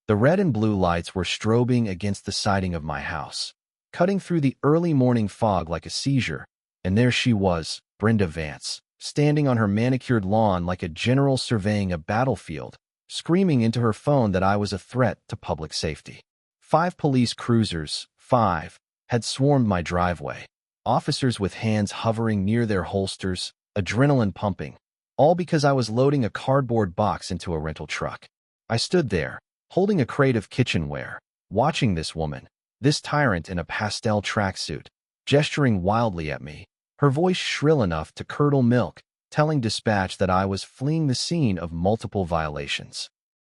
The red and blue lights were strobing against the siding of my house, cutting through the early morning fog like a seizure, and there she was, Brenda Vance, standing on her manicured lawn like a general surveying a battlefield, screaming into her phone that I was a threat to public safety. 5 police cruisers, 5, had swarmed my driveway, officers with hands hovering near their holsters, adrenaline pumping, all because I was loading a cardboard box into a rental truck. I stood there, holding a crate of kitchenware, watching this woman, this tyrant in a pastel tracksuit, gesturing wildly at me, her voice shrill enough to curdle milk, telling dispatch that I was fleeing the scene of multiple violations.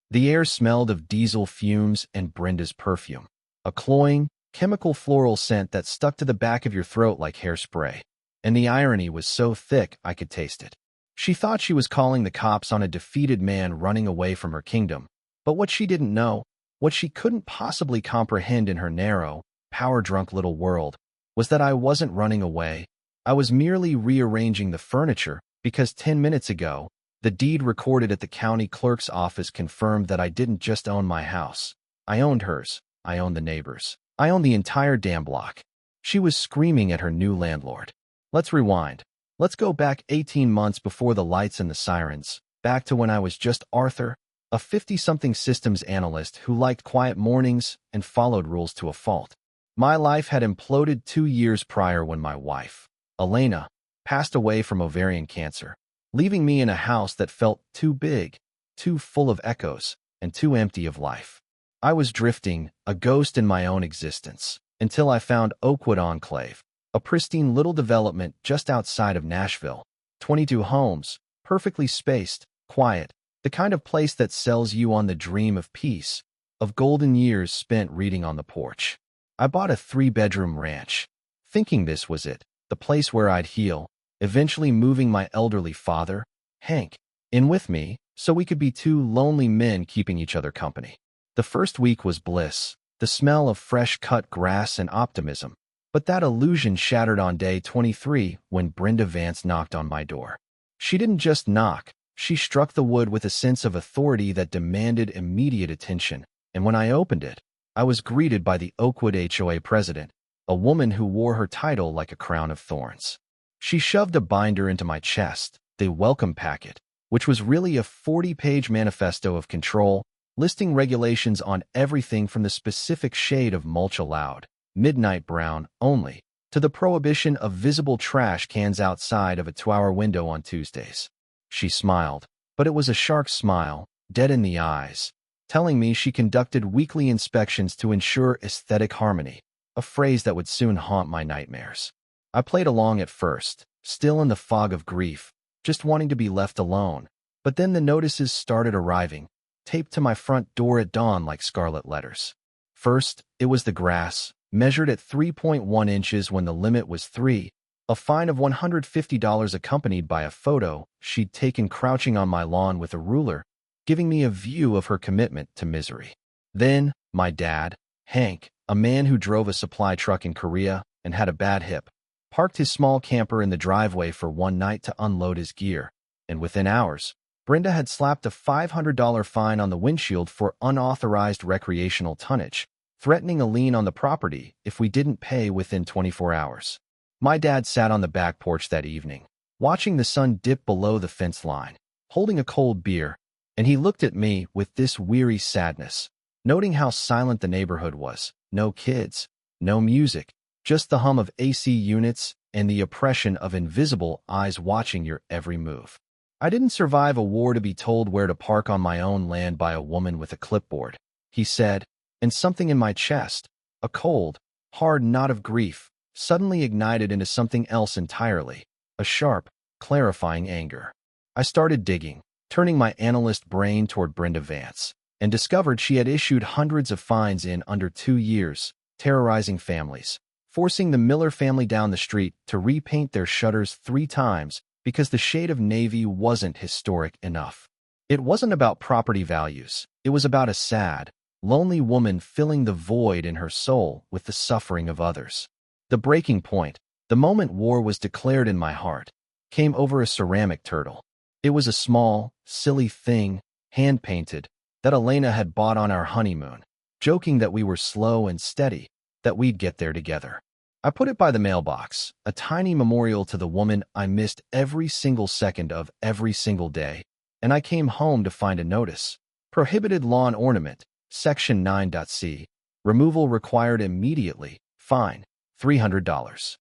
The air smelled of diesel fumes and Brenda's perfume, a cloying, chemical floral scent that stuck to the back of your throat like hairspray. And the irony was so thick I could taste it. She thought she was calling the cops on a defeated man running away from her kingdom, but what she didn't know, what she couldn't possibly comprehend in her narrow, power-drunk little world, was that I wasn't running away. I was merely rearranging the furniture because 10 minutes ago, the deed recorded at the county clerk's office confirmed that I didn't just own my house. I owned hers. I owned the neighbors. I owned the entire damn block. She was screaming at her new landlord. Let's rewind. Let's go back 18 months before the lights and the sirens, back to when I was just Arthur, a 50-something systems analyst who liked quiet mornings and followed rules to a fault. My life had imploded 2 years prior when my wife, Elena, passed away from ovarian cancer, leaving me in a house that felt too big, too full of echoes, and too empty of life. I was drifting, a ghost in my own existence, until I found Oakwood Enclave, a pristine little development just outside of Nashville. 22 homes, perfectly spaced, quiet, the kind of place that sells you on the dream of peace, of golden years spent reading on the porch. I bought a 3-bedroom ranch, thinking this was it, the place where I'd heal, eventually moving my elderly father, Hank, in with me so we could be 2 lonely men keeping each other company. The first week was bliss, the smell of fresh-cut grass and optimism, but that illusion shattered on day 23 when Brenda Vance knocked on my door. She didn't just knock, she struck the wood with a sense of authority that demanded immediate attention, and when I opened it, I was greeted by the Oakwood HOA president, a woman who wore her title like a crown of thorns. She shoved a binder into my chest, the welcome packet, which was really a 40-page manifesto of control, listing regulations on everything from the specific shade of mulch allowed, midnight brown only, to the prohibition of visible trash cans outside of a 2-hour window on Tuesdays. She smiled, but it was a shark smile, dead in the eyes, telling me she conducted weekly inspections to ensure aesthetic harmony, a phrase that would soon haunt my nightmares. I played along at first, still in the fog of grief, just wanting to be left alone, but then the notices started arriving, taped to my front door at dawn like scarlet letters. First, it was the grass, measured at 3.1 inches when the limit was 3, a fine of $150 accompanied by a photo she'd taken crouching on my lawn with a ruler, giving me a view of her commitment to misery. Then, my dad, Hank, a man who drove a supply truck in Korea and had a bad hip, parked his small camper in the driveway for one night to unload his gear, and within hours, Brenda had slapped a $500 fine on the windshield for unauthorized recreational tonnage, threatening a lien on the property if we didn't pay within 24 hours. My dad sat on the back porch that evening, watching the sun dip below the fence line, holding a cold beer, and he looked at me with this weary sadness, noting how silent the neighborhood was. No kids, no music, just the hum of AC units and the oppression of invisible eyes watching your every move. I didn't survive a war to be told where to park on my own land by a woman with a clipboard, he said, and something in my chest, a cold, hard knot of grief, suddenly ignited into something else entirely, a sharp, clarifying anger. I started digging, turning my analyst brain toward Brenda Vance, and discovered she had issued hundreds of fines in under 2 years, terrorizing families, forcing the Miller family down the street to repaint their shutters 3 times because the shade of navy wasn't historic enough. It wasn't about property values. It was about a sad, lonely woman filling the void in her soul with the suffering of others. The breaking point, the moment war was declared in my heart, came over a ceramic turtle. It was a small, silly thing, hand-painted, that Elena had bought on our honeymoon, joking that we were slow and steady, that we'd get there together. I put it by the mailbox, a tiny memorial to the woman I missed every single second of every single day, and I came home to find a notice. Prohibited lawn ornament, Section 9.c. Removal required immediately. Fine, $300.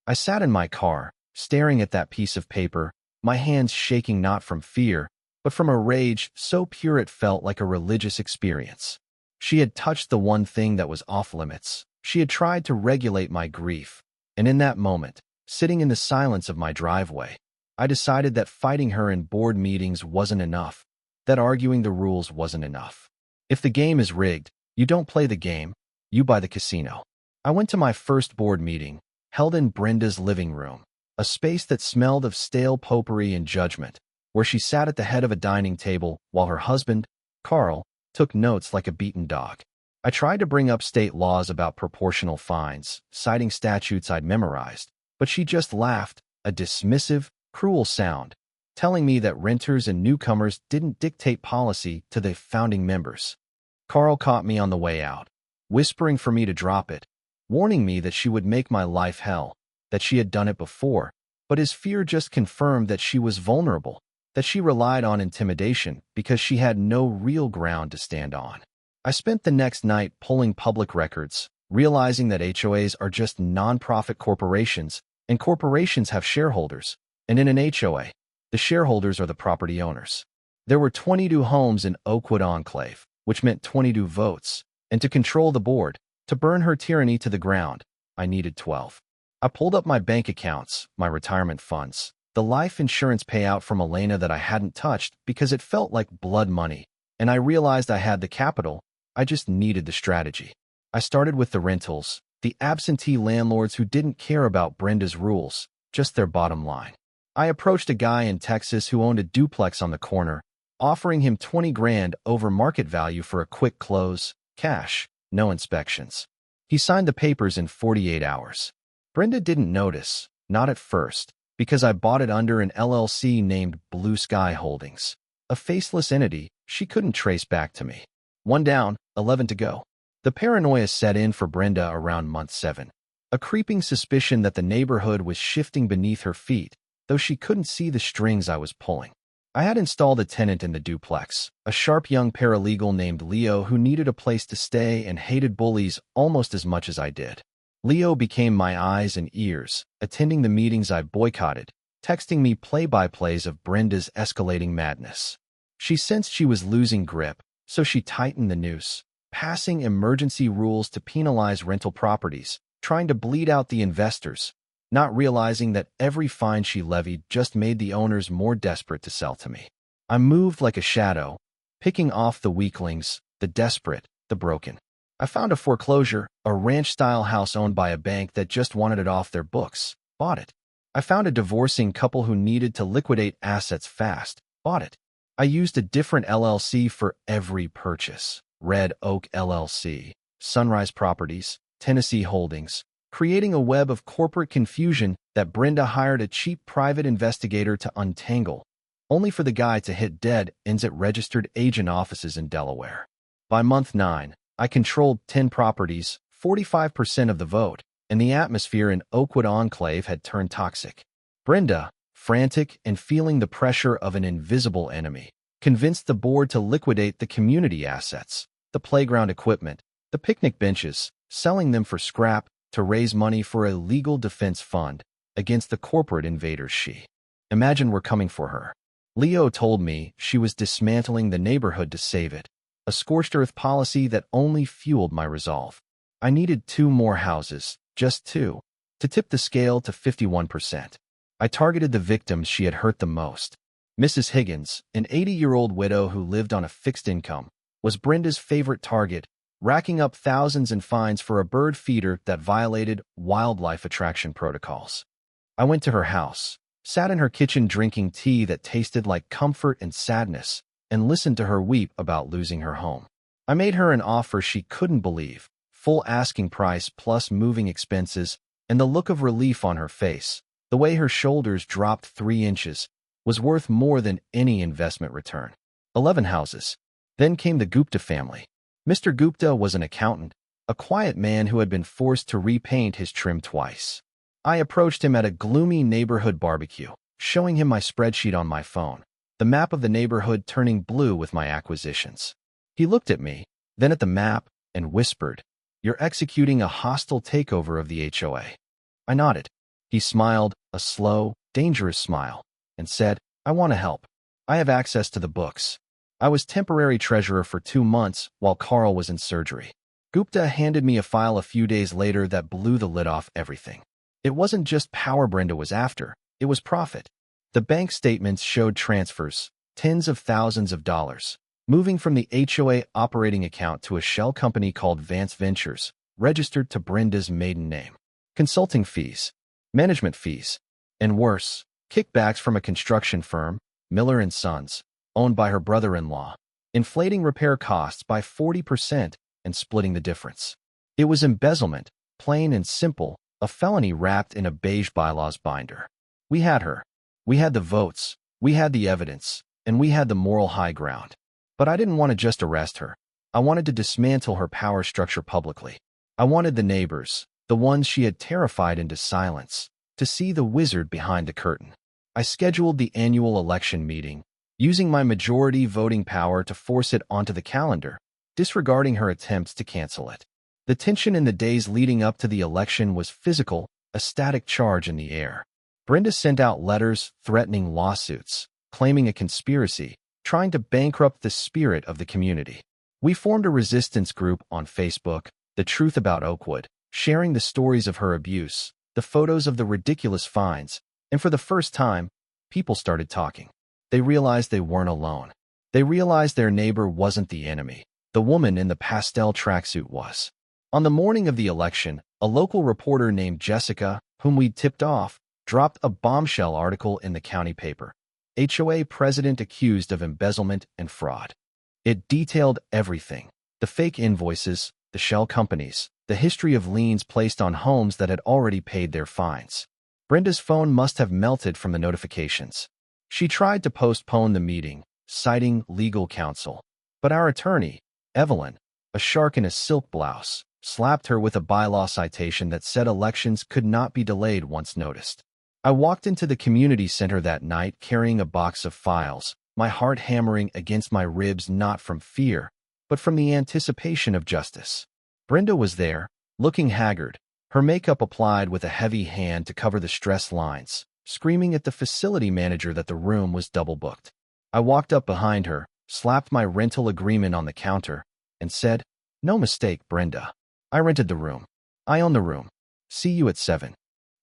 I sat in my car, staring at that piece of paper, my hands shaking not from fear, but from a rage so pure it felt like a religious experience. She had touched the one thing that was off-limits. She had tried to regulate my grief, and in that moment, sitting in the silence of my driveway, I decided that fighting her in board meetings wasn't enough, that arguing the rules wasn't enough. If the game is rigged, you don't play the game, you buy the casino. I went to my first board meeting, held in Brenda's living room, a space that smelled of stale potpourri and judgment, where she sat at the head of a dining table while her husband, Carl, took notes like a beaten dog. I tried to bring up state laws about proportional fines, citing statutes I'd memorized, but she just laughed, a dismissive, cruel sound, telling me that renters and newcomers didn't dictate policy to the founding members. Carl caught me on the way out, whispering for me to drop it, warning me that she would make my life hell, that she had done it before, but his fear just confirmed that she was vulnerable, that she relied on intimidation because she had no real ground to stand on. I spent the next night pulling public records, realizing that HOAs are just nonprofit corporations, and corporations have shareholders, and in an HOA, the shareholders are the property owners. There were 22 homes in Oakwood Enclave, which meant 22 votes, and to control the board, to burn her tyranny to the ground, I needed 12. I pulled up my bank accounts, my retirement funds, the life insurance payout from Elena that I hadn't touched because it felt like blood money, and I realized I had the capital. I just needed the strategy. I started with the rentals, the absentee landlords who didn't care about Brenda's rules, just their bottom line. I approached a guy in Texas who owned a duplex on the corner, offering him 20 grand over market value for a quick close, cash, no inspections. He signed the papers in 48 hours. Brenda didn't notice, not at first, because I bought it under an LLC named Blue Sky Holdings, a faceless entity she couldn't trace back to me. 1 down, 11 to go. The paranoia set in for Brenda around month 7. A creeping suspicion that the neighborhood was shifting beneath her feet, though she couldn't see the strings I was pulling. I had installed a tenant in the duplex, a sharp young paralegal named Leo who needed a place to stay and hated bullies almost as much as I did. Leo became my eyes and ears, attending the meetings I boycotted, texting me play-by-plays of Brenda's escalating madness. She sensed she was losing grip, so she tightened the noose, passing emergency rules to penalize rental properties, trying to bleed out the investors, not realizing that every fine she levied just made the owners more desperate to sell to me. I moved like a shadow, picking off the weaklings, the desperate, the broken. I found a foreclosure, a ranch-style house owned by a bank that just wanted it off their books, bought it. I found a divorcing couple who needed to liquidate assets fast, bought it. I used a different LLC for every purchase. Red Oak LLC, Sunrise Properties, Tennessee Holdings, creating a web of corporate confusion that Brenda hired a cheap private investigator to untangle, only for the guy to hit dead ends at registered agent offices in Delaware. By month 9, I controlled 10 properties, 45% of the vote, and the atmosphere in Oakwood Enclave had turned toxic. Brenda, frantic and feeling the pressure of an invisible enemy, convinced the board to liquidate the community assets, the playground equipment, the picnic benches, selling them for scrap to raise money for a legal defense fund against the corporate invaders Imagine we're coming for her. Leo told me she was dismantling the neighborhood to save it, a scorched earth policy that only fueled my resolve. I needed 2 more houses, just 2, to tip the scale to 51%. I targeted the victims she had hurt the most. Mrs. Higgins, an 80-year-old widow who lived on a fixed income, was Brenda's favorite target, racking up thousands in fines for a bird feeder that violated wildlife attraction protocols. I went to her house, sat in her kitchen drinking tea that tasted like comfort and sadness, and listened to her weep about losing her home. I made her an offer she couldn't believe, full asking price plus moving expenses, and the look of relief on her face, the way her shoulders dropped 3 inches, was worth more than any investment return. 11 houses. Then came the Gupta family. Mr. Gupta was an accountant, a quiet man who had been forced to repaint his trim twice. I approached him at a gloomy neighborhood barbecue, showing him my spreadsheet on my phone, the map of the neighborhood turning blue with my acquisitions. He looked at me, then at the map, and whispered, "You're executing a hostile takeover of the HOA." I nodded. He smiled, a slow, dangerous smile, and said, "I want to help. I have access to the books." I was temporary treasurer for 2 months while Carl was in surgery. Gupta handed me a file a few days later that blew the lid off everything. It wasn't just power Brenda was after, it was profit. The bank statements showed transfers, tens of thousands of dollars, moving from the HOA operating account to a shell company called Vance Ventures, registered to Brenda's maiden name. Consulting fees, management fees, and worse, kickbacks from a construction firm, Miller & Sons, owned by her brother-in-law, inflating repair costs by 40% and splitting the difference. It was embezzlement, plain and simple, a felony wrapped in a beige bylaws binder. We had her. We had the votes, we had the evidence, and we had the moral high ground. But I didn't want to just arrest her. I wanted to dismantle her power structure publicly. I wanted the neighbors, the ones she had terrified into silence, to see the wizard behind the curtain. I scheduled the annual election meeting, using my majority voting power to force it onto the calendar, disregarding her attempts to cancel it. The tension in the days leading up to the election was physical, a static charge in the air. Brenda sent out letters threatening lawsuits, claiming a conspiracy, trying to bankrupt the spirit of the community. We formed a resistance group on Facebook, The Truth About Oakwood, sharing the stories of her abuse, the photos of the ridiculous fines, and for the first time, people started talking. They realized they weren't alone. They realized their neighbor wasn't the enemy. The woman in the pastel tracksuit was. On the morning of the election, a local reporter named Jessica, whom we'd tipped off, dropped a bombshell article in the county paper. HOA president accused of embezzlement and fraud. It detailed everything: the fake invoices, the shell companies, the history of liens placed on homes that had already paid their fines. Brenda's phone must have melted from the notifications. She tried to postpone the meeting, citing legal counsel. But our attorney, Evelyn, a shark in a silk blouse, slapped her with a bylaw citation that said elections could not be delayed once noticed. I walked into the community center that night carrying a box of files, my heart hammering against my ribs not from fear, but from the anticipation of justice. Brenda was there, looking haggard, her makeup applied with a heavy hand to cover the stress lines, screaming at the facility manager that the room was double booked. I walked up behind her, slapped my rental agreement on the counter, and said, "No mistake, Brenda. I rented the room. I own the room. See you at 7.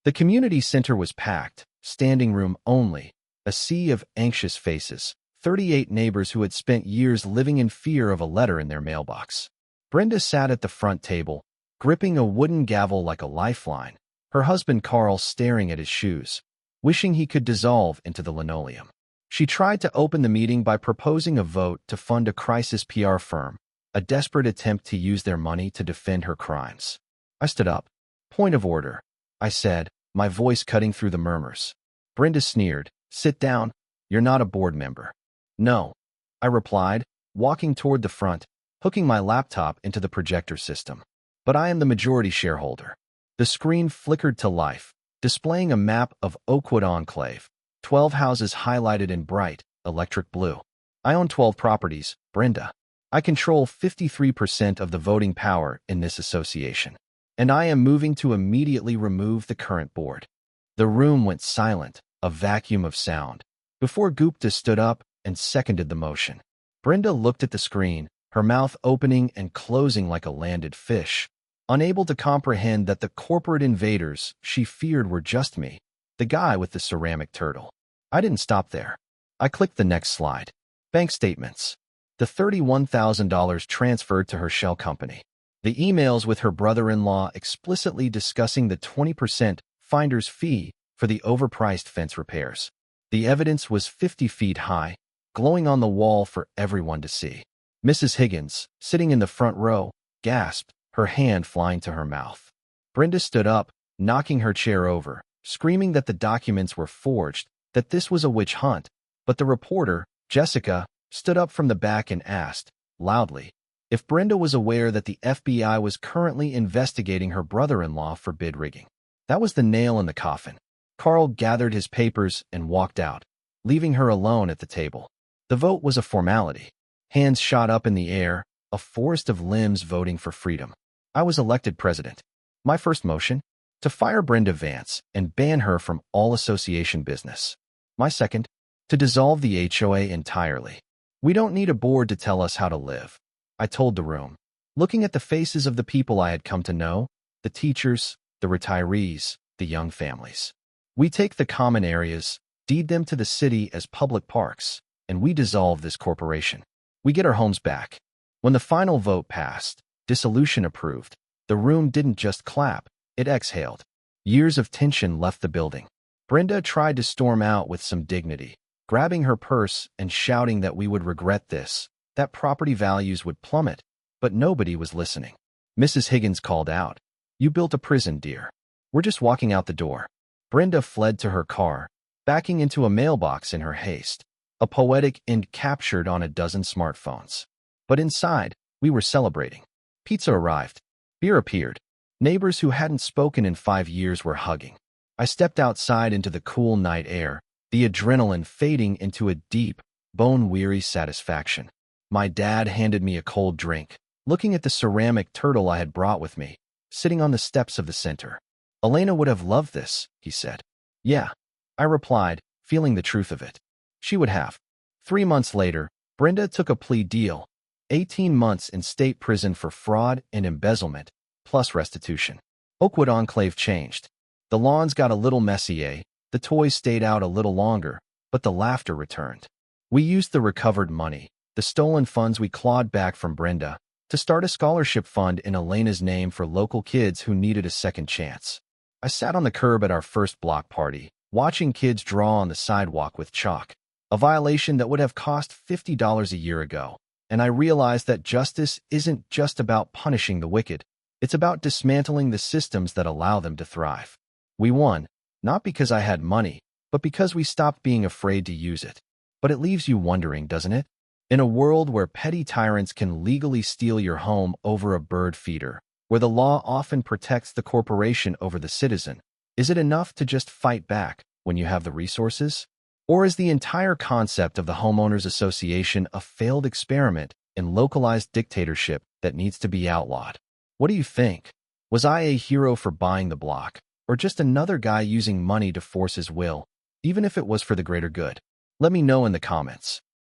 The community center was packed, standing room only, a sea of anxious faces, 38 neighbors who had spent years living in fear of a letter in their mailbox. Brenda sat at the front table, gripping a wooden gavel like a lifeline, her husband Carl staring at his shoes, wishing he could dissolve into the linoleum. She tried to open the meeting by proposing a vote to fund a crisis PR firm, a desperate attempt to use their money to defend her crimes. I stood up. "Point of order," I said, my voice cutting through the murmurs. Brenda sneered. "Sit down. You're not a board member." "No," I replied, walking toward the front, hooking my laptop into the projector system. "But I am the majority shareholder." The screen flickered to life, displaying a map of Oakwood Enclave, 12 houses highlighted in bright, electric blue. "I own 12 properties, Brenda. I control 53% of the voting power in this association. And I am moving to immediately remove the current board." The room went silent, a vacuum of sound, before Gupta stood up and seconded the motion. Brenda looked at the screen, her mouth opening and closing like a landed fish, unable to comprehend that the corporate invaders she feared were just me, the guy with the ceramic turtle. I didn't stop there. I clicked the next slide. Bank statements. The $31,000 transferred to her shell company. The emails with her brother-in-law explicitly discussing the 20% finder's fee for the overpriced fence repairs. The evidence was 50 feet high, glowing on the wall for everyone to see. Mrs. Higgins, sitting in the front row, gasped, her hand flying to her mouth. Brenda stood up, knocking her chair over, screaming that the documents were forged, that this was a witch hunt. But the reporter, Jessica, stood up from the back and asked, loudly. If Brenda was aware that the FBI was currently investigating her brother-in-law for bid rigging, that was the nail in the coffin. Carl gathered his papers and walked out, leaving her alone at the table. The vote was a formality. Hands shot up in the air, a forest of limbs voting for freedom. I was elected president. My first motion? To fire Brenda Vance and ban her from all association business. My second? To dissolve the HOA entirely. We don't need a board to tell us how to live, I told the room, looking at the faces of the people I had come to know, the teachers, the retirees, the young families. We take the common areas, deed them to the city as public parks, and we dissolve this corporation. We get our homes back. When the final vote passed, dissolution approved, the room didn't just clap, it exhaled. Years of tension left the building. Brenda tried to storm out with some dignity, grabbing her purse and shouting that we would regret this, that property values would plummet, but nobody was listening. Mrs. Higgins called out, "You built a prison, dear. We're just walking out the door." Brenda fled to her car, backing into a mailbox in her haste, a poetic end captured on a dozen smartphones. But inside, we were celebrating. Pizza arrived. Beer appeared. Neighbors who hadn't spoken in 5 years were hugging. I stepped outside into the cool night air, the adrenaline fading into a deep, bone-weary satisfaction. My dad handed me a cold drink, looking at the ceramic turtle I had brought with me, sitting on the steps of the center. "Elena would have loved this," he said. "Yeah," I replied, feeling the truth of it. She would have. 3 months later, Brenda took a plea deal, 18 months in state prison for fraud and embezzlement, plus restitution. Oakwood Enclave changed. The lawns got a little messy, the toys stayed out a little longer, but the laughter returned. We used the recovered money, the stolen funds we clawed back from Brenda, to start a scholarship fund in Elena's name for local kids who needed a second chance. I sat on the curb at our first block party, watching kids draw on the sidewalk with chalk, a violation that would have cost $50 a year ago, and I realized that justice isn't just about punishing the wicked, it's about dismantling the systems that allow them to thrive. We won, not because I had money, but because we stopped being afraid to use it. But it leaves you wondering, doesn't it? In a world where petty tyrants can legally steal your home over a bird feeder, where the law often protects the corporation over the citizen, is it enough to just fight back when you have the resources? Or is the entire concept of the homeowners association a failed experiment in localized dictatorship that needs to be outlawed? What do you think? Was I a hero for buying the block, or just another guy using money to force his will, even if it was for the greater good? Let me know in the comments.